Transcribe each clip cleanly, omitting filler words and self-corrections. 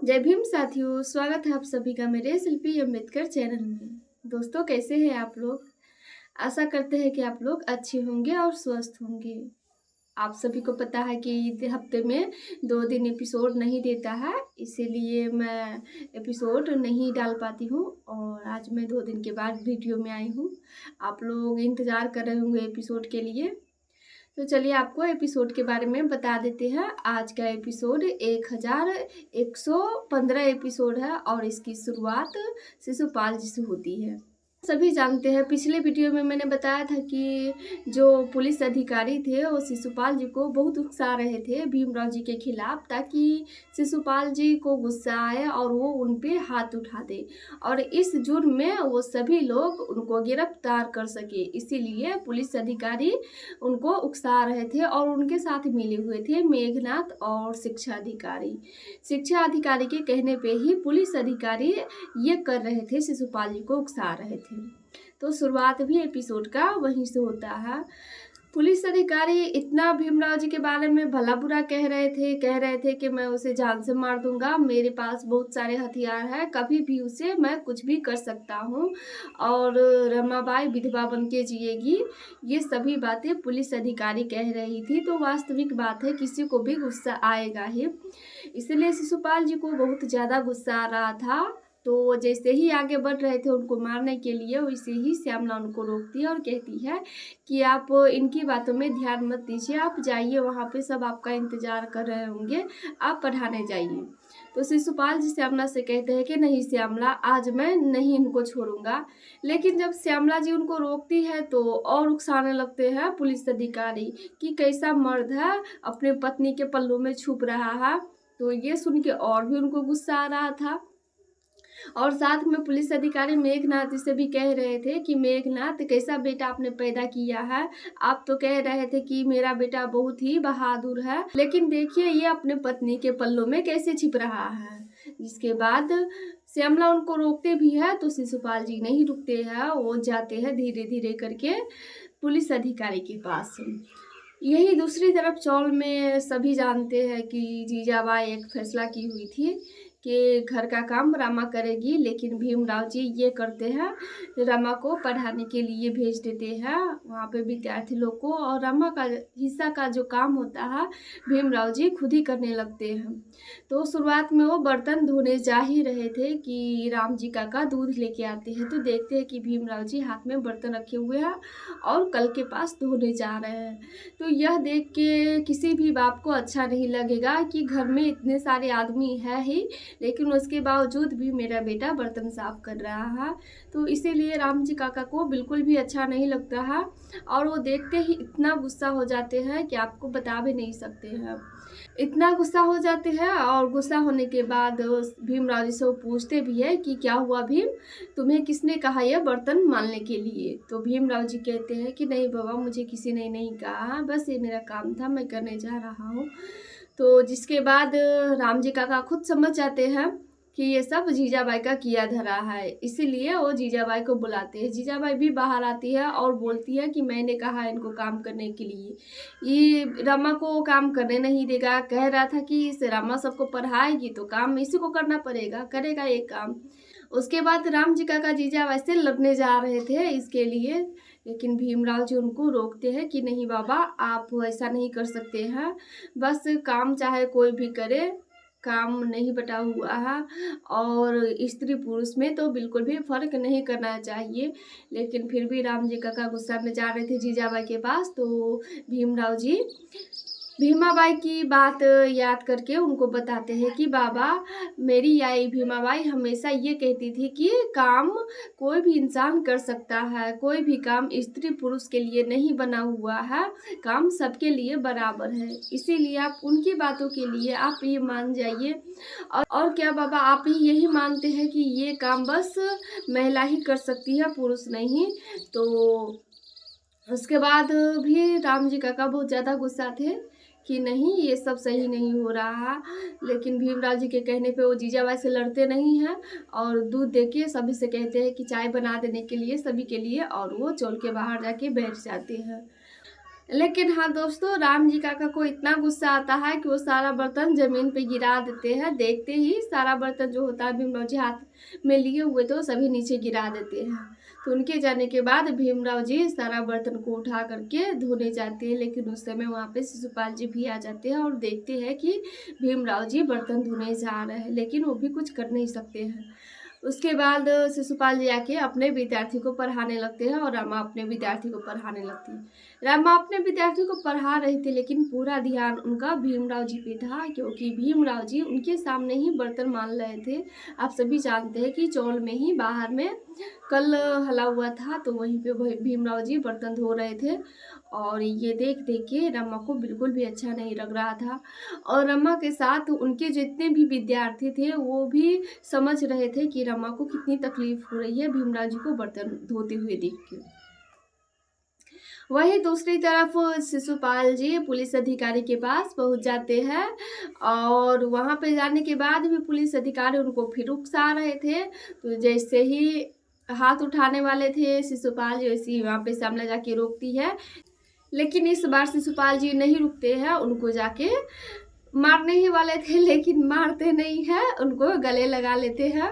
जय भीम साथियों, स्वागत है आप सभी का मेरे शिल्पी अम्बेडकर चैनल में। दोस्तों, कैसे हैं आप लोग? आशा करते हैं कि आप लोग अच्छे होंगे और स्वस्थ होंगे। आप सभी को पता है कि हफ्ते में 2 दिन एपिसोड नहीं देता है, इसीलिए मैं एपिसोड नहीं डाल पाती हूँ और आज मैं 2 दिन के बाद वीडियो में आई हूँ। आप लोग इंतज़ार कर रहे होंगे एपिसोड के लिए, तो चलिए आपको एपिसोड के बारे में बता देते हैं। आज का एपिसोड 1115 एपिसोड है और इसकी शुरुआत शिशुपाल जी से होती है। सभी जानते हैं, पिछले वीडियो में मैंने बताया था कि जो पुलिस अधिकारी थे वो शिशुपाल जी को बहुत उकसा रहे थे भीमराव जी के खिलाफ, ताकि शिशुपाल जी को गुस्सा आए और वो उन पे हाथ उठा दे और इस जुर्म में वो सभी लोग उनको गिरफ्तार कर सके। इसीलिए पुलिस अधिकारी उनको उकसा रहे थे और उनके साथ मिले हुए थे मेघनाथ और शिक्षा अधिकारी। शिक्षा अधिकारी के कहने पे ही पुलिस अधिकारी ये कर रहे थे, शिशुपाल जी को उकसा रहे थे। तो शुरुआत भी एपिसोड का वहीं से होता है। पुलिस अधिकारी इतना भीमराव जी के बारे में भला बुरा कह रहे थे कि मैं उसे जान से मार दूंगा, मेरे पास बहुत सारे हथियार हैं, कभी भी उसे मैं कुछ भी कर सकता हूँ और रमाबाई विधवा बन के जिएगी। ये सभी बातें पुलिस अधिकारी कह रही थी। तो वास्तविक बात है, किसी को भी गुस्सा आएगा ही। इसलिए शिशुपाल जी को बहुत ज़्यादा गुस्सा आ रहा था। तो जैसे ही आगे बढ़ रहे थे उनको मारने के लिए, वैसे ही श्यामला उनको रोकती है और कहती है कि आप इनकी बातों में ध्यान मत दीजिए, आप जाइए, वहाँ पे सब आपका इंतज़ार कर रहे होंगे, आप पढ़ाने जाइए। तो शिशुपाल जी श्यामला से कहते हैं कि नहीं श्यामला, आज मैं नहीं इनको छोड़ूंगा। लेकिन जब श्यामला जी उनको रोकती है तो और उकसाने लगते हैं पुलिस अधिकारी कि कैसा मर्द है, अपने पत्नी के पल्लू में छुप रहा है। तो ये सुन के और भी उनको गुस्सा आ रहा था। और साथ में पुलिस अधिकारी मेघनाथ जी से भी कह रहे थे कि मेघनाथ, कैसा बेटा आपने पैदा किया है। आप तो कह रहे थे कि मेरा बेटा बहुत ही बहादुर है, लेकिन देखिए ये अपने पत्नी के पल्लों में कैसे छिप रहा है। जिसके बाद श्यामला उनको रोकते भी है तो शिशुपाल जी नहीं रुकते हैं, वो जाते हैं धीरे धीरे करके पुलिस अधिकारी के पास। यही दूसरी तरफ चौल में सभी जानते हैं कि जीजाबाई एक फैसला की हुई थी कि घर का काम रमा करेगी, लेकिन भीमराव जी ये करते हैं, रमा को पढ़ाने के लिए भेज देते हैं वहाँ पे विद्यार्थी लोग को, और रमा का हिस्सा का जो काम होता है भीमराव जी खुद ही करने लगते हैं। तो शुरुआत में वो बर्तन धोने जा ही रहे थे कि राम जी काका दूध लेके आते हैं, तो देखते हैं कि भीमराव जी हाथ में बर्तन रखे हुए हैं और कल के पास धोने जा रहे हैं। तो यह देख के किसी भी बाप को अच्छा नहीं लगेगा कि घर में इतने सारे आदमी है ही, लेकिन उसके बावजूद भी मेरा बेटा बर्तन साफ कर रहा है। तो इसीलिए राम जी काका को बिल्कुल भी अच्छा नहीं लगता है और वो देखते ही इतना गुस्सा हो जाते हैं कि आपको बता भी नहीं सकते हैं। इतना गुस्सा हो जाते हैं और गुस्सा होने के बाद भीमराव जी से वो पूछते भी है कि क्या हुआ भीम, तुम्हें किसने कहा यह बर्तन मानने के लिए। तो भीमराव जी कहते हैं कि नहीं बाबा, मुझे किसी ने नहीं कहा, बस ये मेरा काम था, मैं करने जा रहा हूँ। तो जिसके बाद राम जी काका खुद समझ जाते हैं कि ये सब जीजाबाई का किया धरा है, इसीलिए वो जीजाबाई को बुलाते हैं। जीजाबाई भी बाहर आती है और बोलती है कि मैंने कहा इनको काम करने के लिए, ये रमा को काम करने नहीं देगा, कह रहा था कि इस रमा सबको पढ़ाएगी तो काम इसी को करना पड़ेगा, करेगा ये काम। उसके बाद राम जी काका जीजाबाई से लड़ने जा रहे थे इसके लिए, लेकिन भीमराव जी उनको रोकते हैं कि नहीं बाबा, आप ऐसा नहीं कर सकते हैं, बस काम चाहे कोई भी करे, काम नहीं बटा हुआ है और स्त्री पुरुष में तो बिल्कुल भी फर्क नहीं करना चाहिए। लेकिन फिर भी राम जी काका गुस्सा में जा रहे थे जीजाबाई के पास, तो भीमराव जी भीमाबाई की बात याद करके उनको बताते हैं कि बाबा, मेरी आई भीमाबाई हमेशा ये कहती थी कि काम कोई भी इंसान कर सकता है, कोई भी काम स्त्री पुरुष के लिए नहीं बना हुआ है, काम सबके लिए बराबर है। इसीलिए आप उनकी बातों के लिए आप ये मान जाइए। और क्या बाबा, आप ही यही मानते हैं कि ये काम बस महिला ही कर सकती है, पुरुष नहीं? तो उसके बाद भी राम जी काका बहुत ज़्यादा गुस्सा थे कि नहीं, ये सब सही नहीं हो रहा। लेकिन भीमराव जी के कहने पे वो जीजाबाई से लड़ते नहीं हैं और दूध देके सभी से कहते हैं कि चाय बना देने के लिए सभी के लिए, और वो चौल के बाहर जाके बैठ जाते हैं। लेकिन हाँ दोस्तों, राम जी काका को इतना गुस्सा आता है कि वो सारा बर्तन ज़मीन पे गिरा देते हैं। देखते ही सारा बर्तन जो होता है भीमराव जी हाथ में लिए हुए तो सभी नीचे गिरा देते हैं। तो उनके जाने के बाद भीमराव जी सारा बर्तन को उठा करके धोने जाते हैं, लेकिन उस समय वहाँ पे शिशुपाल जी भी आ जाते हैं और देखते हैं कि भीमराव जी बर्तन धोने जा रहे हैं, लेकिन वो भी कुछ कर नहीं सकते हैं। उसके बाद शिशुपाल जी आके अपने विद्यार्थी को पढ़ाने लगते हैं और रमा अपने विद्यार्थी को पढ़ाने लगती है। रमा अपने विद्यार्थी को पढ़ा रही थी, लेकिन पूरा ध्यान उनका भीमराव जी पे था, क्योंकि भीमराव जी उनके सामने ही बर्तन मान रहे थे। आप सभी जानते हैं कि चौल में ही बाहर में कल हला हुआ था, तो वहीं पे भीमराव जी बर्तन धो रहे थे और ये देख देख के रमा को बिल्कुल भी अच्छा नहीं लग रहा था। और रमा के साथ उनके जितने भी विद्यार्थी थे वो भी समझ रहे थे कि रमा को कितनी तकलीफ हो रही है भीमराव जी को बर्तन धोते हुए देख के। वहीं दूसरी तरफ शिशुपाल जी पुलिस अधिकारी के पास पहुंच जाते हैं और वहां पे जाने के बाद भी पुलिस अधिकारी उनको फिर उकसा रहे थे। तो जैसे ही हाथ उठाने वाले थे शिशुपाल जी, वैसे ही वहाँ पे श्यामला जाके रोकती है, लेकिन इस बार शिशुपाल जी नहीं रुकते हैं, उनको जाके मारने ही वाले थे लेकिन मारते नहीं हैं, उनको गले लगा लेते हैं।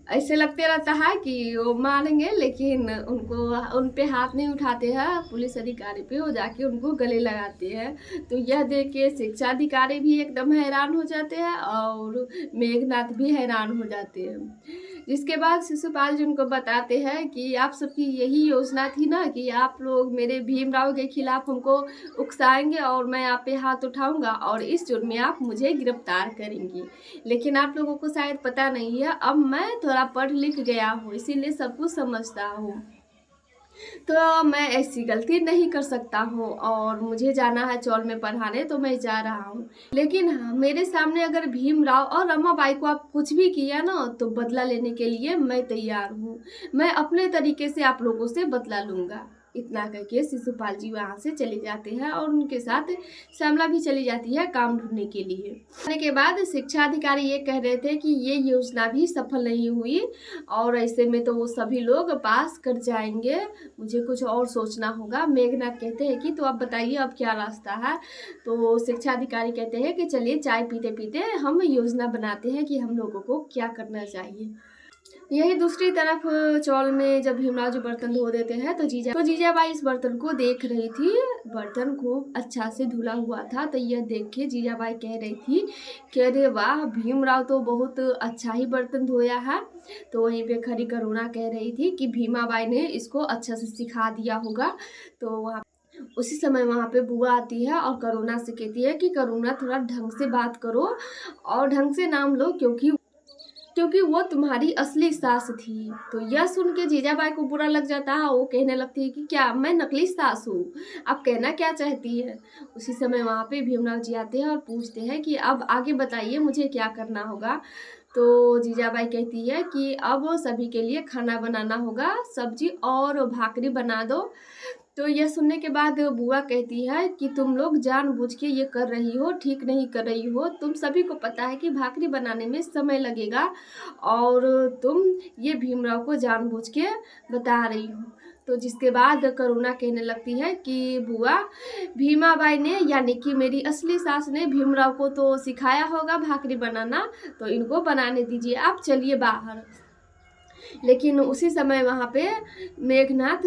ऐसे लगते रहता है कि वो मारेंगे, लेकिन उन पे हाथ नहीं उठाते हैं पुलिस अधिकारी पे, वो जाके उनको गले लगाते हैं। तो यह देख के शिक्षा अधिकारी भी एकदम हैरान हो जाते हैं और मेघनाथ भी हैरान हो जाते हैं। जिसके बाद शिशुपाल जी उनको बताते हैं कि आप सबकी यही योजना थी ना कि आप लोग मेरे भीमराव के खिलाफ हमको उकसाएंगे और मैं आप पे हाथ उठाऊंगा और इस जुर्म में आप मुझे गिरफ्तार करेंगी। लेकिन आप लोगों को शायद पता नहीं है, अब मैं थोड़ा पढ़ लिख गया हूँ, इसीलिए सब कुछ समझता हूँ, तो मैं ऐसी गलती नहीं कर सकता हूँ और मुझे जाना है चौल में पढ़ाने, तो मैं जा रहा हूँ। लेकिन हाँ, मेरे सामने अगर भीमराव और रमाबाई को आप कुछ भी किया ना, तो बदला लेने के लिए मैं तैयार हूँ। मैं अपने तरीके से आप लोगों से बदला लूँगा। इतना करके शिशुपाल जी वहाँ से चले जाते हैं और उनके साथ श्यामला भी चली जाती है काम ढूंढने के लिए। आने के बाद शिक्षा अधिकारी ये कह रहे थे कि ये योजना भी सफल नहीं हुई और ऐसे में तो वो सभी लोग पास कर जाएंगे, मुझे कुछ और सोचना होगा। मेघनाथ कहते हैं कि तो आप बताइए अब क्या रास्ता है। तो शिक्षा अधिकारी कहते हैं कि चलिए चाय पीते पीते हम योजना बनाते हैं कि हम लोगों को क्या करना चाहिए। यही दूसरी तरफ चौल में जब भीमराव जी बर्तन धो देते हैं तो जीजाबाई इस बर्तन को देख रही थी। बर्तन खूब अच्छा से धुला हुआ था, तो यह देख के जीजाबाई कह रही थी कि अरे वाह, भीमराव तो बहुत अच्छा ही बर्तन धोया है। तो वहीं पे खरी करुणा कह रही थी कि भीमाबाई ने इसको अच्छा से सिखा दिया होगा। तो वहाँ उसी समय वहाँ पे बुआ आती है और करुणा से कहती है कि करुणा थोड़ा ढंग से बात करो और ढंग से नाम लो, क्योंकि वो तुम्हारी असली सास थी। तो यह सुन के जीजाबाई को बुरा लग जाता है, वो कहने लगती है कि क्या मैं नकली सास हूँ, आप कहना क्या चाहती है। उसी समय वहाँ पे भीमराव जी आते हैं और पूछते हैं कि अब आगे बताइए मुझे क्या करना होगा। तो जीजाबाई कहती है कि अब सभी के लिए खाना बनाना होगा, सब्जी और भाकरी बना दो। तो यह सुनने के बाद बुआ कहती है कि तुम लोग जानबूझ के ये कर रही हो, ठीक नहीं कर रही हो। तुम सभी को पता है कि भाकरी बनाने में समय लगेगा और तुम ये भीमराव को जानबूझ के बता रही हो। तो जिसके बाद करुणा कहने लगती है कि बुआ, भीमाबाई ने यानी कि मेरी असली सास ने भीमराव को तो सिखाया होगा भाकरी बनाना, तो इनको बनाने दीजिए, आप चलिए बाहर। लेकिन उसी समय वहाँ पे मेघनाथ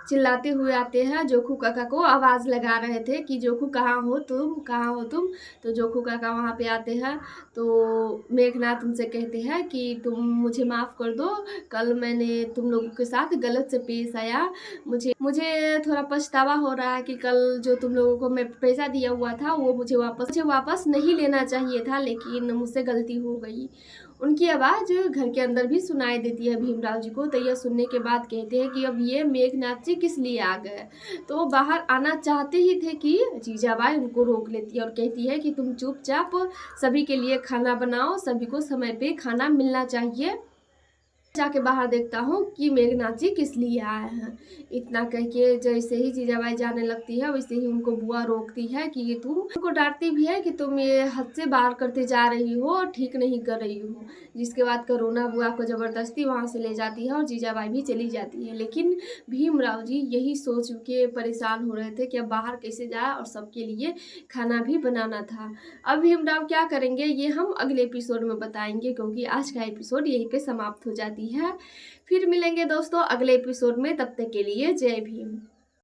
चिल्लाते हुए आते हैं, जोखू काका को आवाज़ लगा रहे थे कि जोखू कहाँ हो तुम, कहाँ हो तुम। तो जोखू काका वहाँ पे आते हैं। तो मेघनाथ उनसे कहते हैं कि तुम मुझे माफ़ कर दो, कल मैंने तुम लोगों के साथ गलत से पेश आया, मुझे थोड़ा पछतावा हो रहा है कि कल जो तुम लोगों को मैं पैसा दिया हुआ था वो मुझे वापस नहीं लेना चाहिए था, लेकिन मुझसे गलती हो गई। उनकी आवाज़ घर के अंदर भी सुनाई देती है भीमराव जी को। तो यह सुनने के बाद कहते हैं कि अब ये मेघनाथ जी किस लिए आ गए। तो वो बाहर आना चाहते ही थे कि जीजाबाई उनको रोक लेती है और कहती है कि तुम चुपचाप सभी के लिए खाना बनाओ, सभी को समय पे खाना मिलना चाहिए। जाके बाहर देखता हूँ कि मेघनाथ जी किस लिए आए हैं। इतना कह के जैसे ही जीजाबाई जाने लगती है वैसे ही उनको बुआ रोकती है कि ये तुम उनको डांटती भी है कि तुम ये हद से बाहर करते जा रही हो और ठीक नहीं कर रही हो। जिसके बाद करुणा बुआ को ज़बरदस्ती वहाँ से ले जाती है और जीजाबाई भी चली जाती है। लेकिन भीमराव जी यही सोच के परेशान हो रहे थे कि अब बाहर कैसे जाए और सबके लिए खाना भी बनाना था। अब भीमराव क्या करेंगे ये हम अगले एपिसोड में बताएंगे, क्योंकि आज का एपिसोड यहीं पे समाप्त हो जाती है। फिर मिलेंगे दोस्तों अगले एपिसोड में, तब तक के लिए जय भीम।